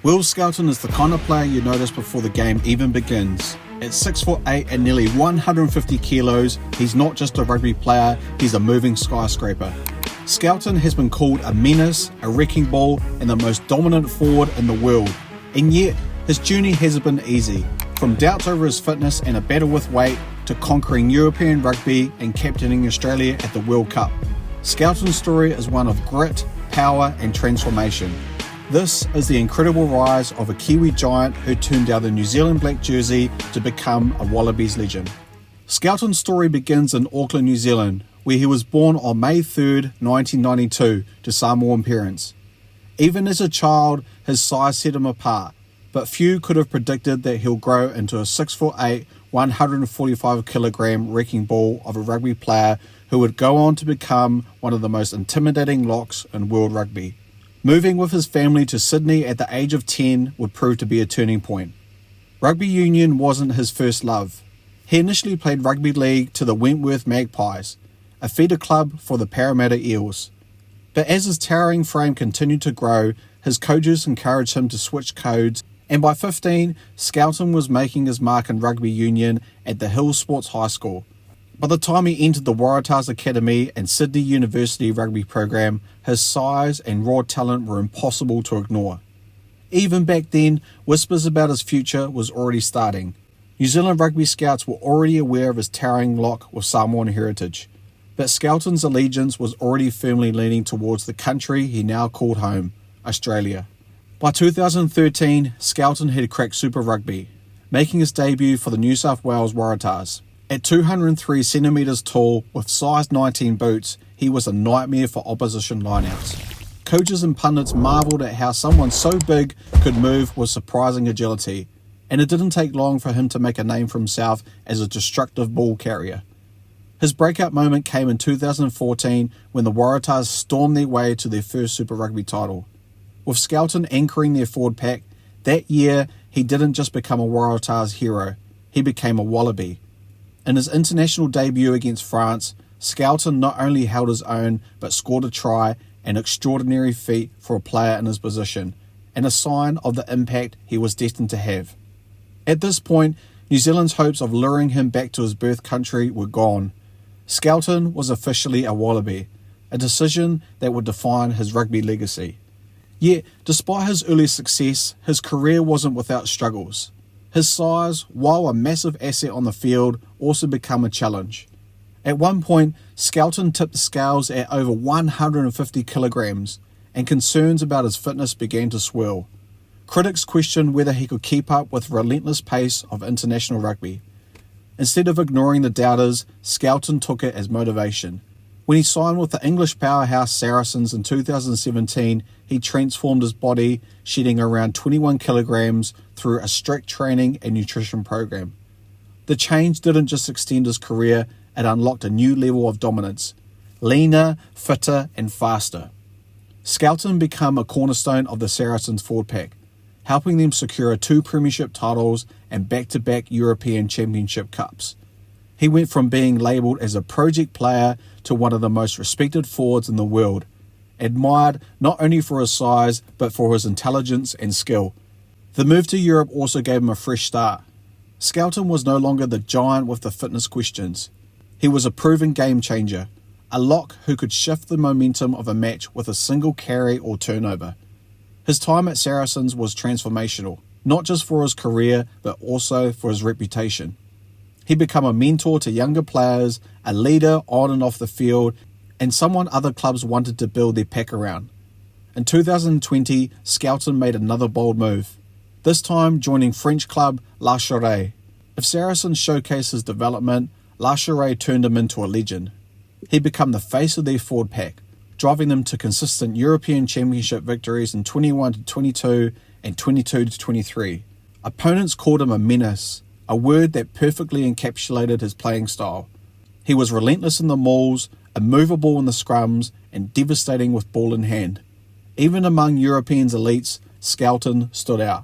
Will Skelton is the kind of player you notice before the game even begins. At 6'8" and nearly 150 kilos, he's not just a rugby player, he's a moving skyscraper. Skelton has been called a menace, a wrecking ball, and the most dominant forward in the world. And yet, his journey hasn't been easy. From doubts over his fitness and a battle with weight, to conquering European rugby and captaining Australia at the World Cup. Skelton's story is one of grit, power, and transformation. This is the incredible rise of a Kiwi giant who turned down the New Zealand black jersey to become a Wallabies legend. Skelton's story begins in Auckland, New Zealand, where he was born on May 3rd, 1992, to Samoan parents. Even as a child, his size set him apart, but few could have predicted that he'll grow into a 6'8", 145 kilogram wrecking ball of a rugby player who would go on to become one of the most intimidating locks in world rugby. Moving with his family to Sydney at the age of 10 would prove to be a turning point. Rugby union wasn't his first love. He initially played rugby league to the Wentworth Magpies, a feeder club for the Parramatta Eels. But as his towering frame continued to grow, his coaches encouraged him to switch codes, and by 15, Skelton was making his mark in rugby union at the Hills Sports High School. By the time he entered the Waratahs Academy and Sydney University rugby program, his size and raw talent were impossible to ignore. Even back then, whispers about his future was already starting. New Zealand rugby scouts were already aware of his towering lock with Samoan heritage, but Skelton's allegiance was already firmly leaning towards the country he now called home, Australia. By 2013, Skelton had cracked Super Rugby, making his debut for the New South Wales Waratahs. At 203 centimetres tall with size 19 boots, he was a nightmare for opposition lineouts. Coaches and pundits marvelled at how someone so big could move with surprising agility, and it didn't take long for him to make a name for himself as a destructive ball carrier. His breakout moment came in 2014 when the Waratahs stormed their way to their first Super Rugby title. With Skelton anchoring their forward pack, that year he didn't just become a Waratahs hero, he became a Wallaby. In his international debut against France, Skelton not only held his own but scored a try, an extraordinary feat for a player in his position, and a sign of the impact he was destined to have. At this point, New Zealand's hopes of luring him back to his birth country were gone. Skelton was officially a Wallaby, a decision that would define his rugby legacy. Yet, despite his early success, his career wasn't without struggles. His size, while a massive asset on the field, also became a challenge. At one point, Skelton tipped the scales at over 150 kilograms, and concerns about his fitness began to swirl. Critics questioned whether he could keep up with the relentless pace of international rugby. Instead of ignoring the doubters, Skelton took it as motivation. When he signed with the English powerhouse Saracens in 2017, he transformed his body, shedding around 21 kilograms through a strict training and nutrition program. The change didn't just extend his career, it unlocked a new level of dominance. Leaner, fitter, and faster. Skelton became a cornerstone of the Saracens forward pack, helping them secure 2 premiership titles and back-to-back European Championship Cups. He went from being labelled as a project player to one of the most respected forwards in the world, admired not only for his size but for his intelligence and skill. The move to Europe also gave him a fresh start. Skelton was no longer the giant with the fitness questions. He was a proven game changer, a lock who could shift the momentum of a match with a single carry or turnover. His time at Saracens was transformational, not just for his career but also for his reputation. He became a mentor to younger players, a leader on and off the field, and someone other clubs wanted to build their pack around. In 2020, Skelton made another bold move, this time joining French club La Chorée. If Saracens showcased his development, La Chorée turned him into a legend. He became the face of their forward pack, driving them to consistent European Championship victories in 21-22 and 22-23. Opponents called him a menace, a word that perfectly encapsulated his playing style. He was relentless in the mauls, immovable in the scrums, and devastating with ball in hand. Even among Europeans' elites, Skelton stood out.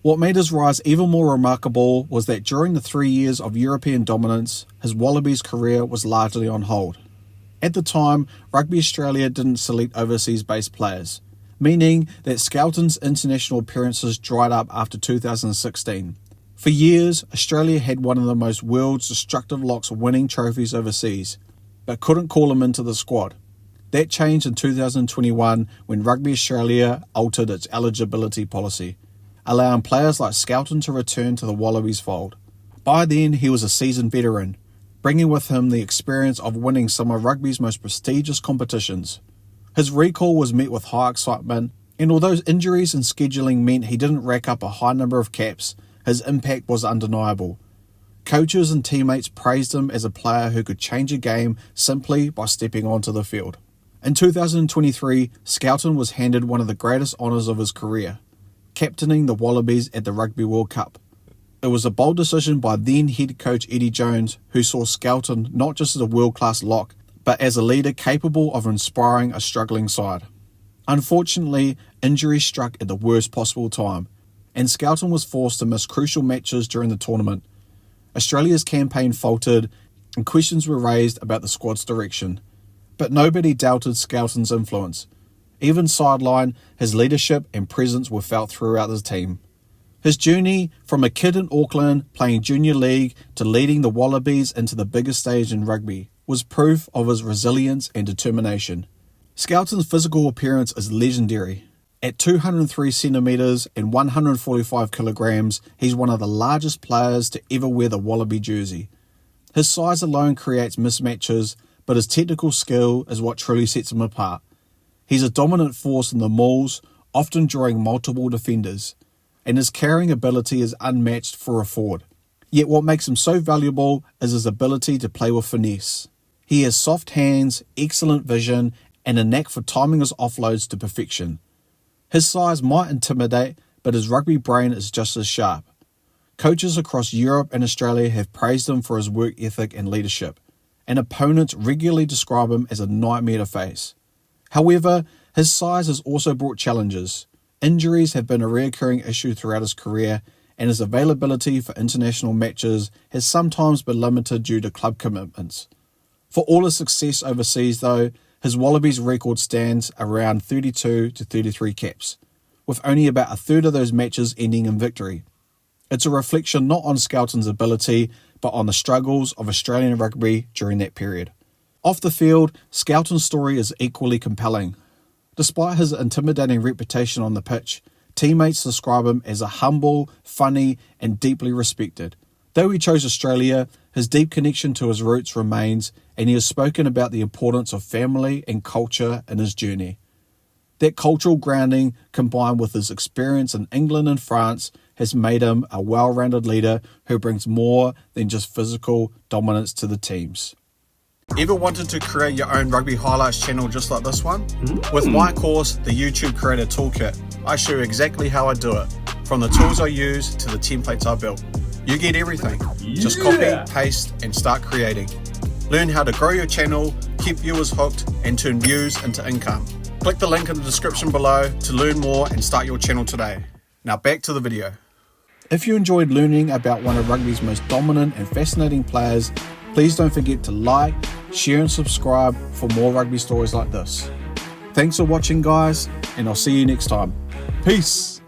What made his rise even more remarkable was that during the 3 years of European dominance, his Wallabies career was largely on hold. At the time, Rugby Australia didn't select overseas-based players, meaning that Skelton's international appearances dried up after 2016. For years, Australia had one of the most world's destructive locks winning trophies overseas, but couldn't call him into the squad. That changed in 2021 when Rugby Australia altered its eligibility policy, allowing players like Skelton to return to the Wallabies fold. By then, he was a seasoned veteran, bringing with him the experience of winning some of rugby's most prestigious competitions. His recall was met with high excitement, and although injuries and scheduling meant he didn't rack up a high number of caps, his impact was undeniable. Coaches and teammates praised him as a player who could change a game simply by stepping onto the field. In 2023, Skelton was handed one of the greatest honours of his career, captaining the Wallabies at the Rugby World Cup. It was a bold decision by then head coach Eddie Jones, who saw Skelton not just as a world-class lock, but as a leader capable of inspiring a struggling side. Unfortunately, injuries struck at the worst possible time, and Skelton was forced to miss crucial matches during the tournament. Australia's campaign faltered, and questions were raised about the squad's direction. But nobody doubted Skelton's influence. Even sideline, his leadership and presence were felt throughout the team. His journey from a kid in Auckland playing junior league to leading the Wallabies into the biggest stage in rugby was proof of his resilience and determination. Skelton's physical appearance is legendary. At 203 centimetres and 145 kilograms, he's one of the largest players to ever wear the Wallaby jersey. His size alone creates mismatches, but his technical skill is what truly sets him apart. He's a dominant force in the mauls, often drawing multiple defenders, and his carrying ability is unmatched for a forward. Yet what makes him so valuable is his ability to play with finesse. He has soft hands, excellent vision, and a knack for timing his offloads to perfection. His size might intimidate, but his rugby brain is just as sharp. Coaches across Europe and Australia have praised him for his work ethic and leadership, and opponents regularly describe him as a nightmare to face. However, his size has also brought challenges. Injuries have been a recurring issue throughout his career, and his availability for international matches has sometimes been limited due to club commitments. For all his success overseas though, his Wallabies record stands around 32 to 33 caps, with only about a third of those matches ending in victory. It's a reflection not on Skelton's ability, but on the struggles of Australian rugby during that period. Off the field, Skelton's story is equally compelling. Despite his intimidating reputation on the pitch, teammates describe him as a humble, funny, and deeply respected. Though he chose Australia, his deep connection to his roots remains, and he has spoken about the importance of family and culture in his journey. That cultural grounding, combined with his experience in England and France, has made him a well-rounded leader who brings more than just physical dominance to the teams. Ever wanted to create your own Rugby Highlights channel just like this one? With my course, the YouTube Creator Toolkit, I show you exactly how I do it, from the tools I use to the templates I built. You get everything. Just copy, paste, and start creating. Learn how to grow your channel, keep viewers hooked, and turn views into income. Click the link in the description below to learn more and start your channel today. Now back to the video. If you enjoyed learning about one of rugby's most dominant and fascinating players, please don't forget to like, share and subscribe for more rugby stories like this. Thanks for watching guys, and I'll see you next time. Peace!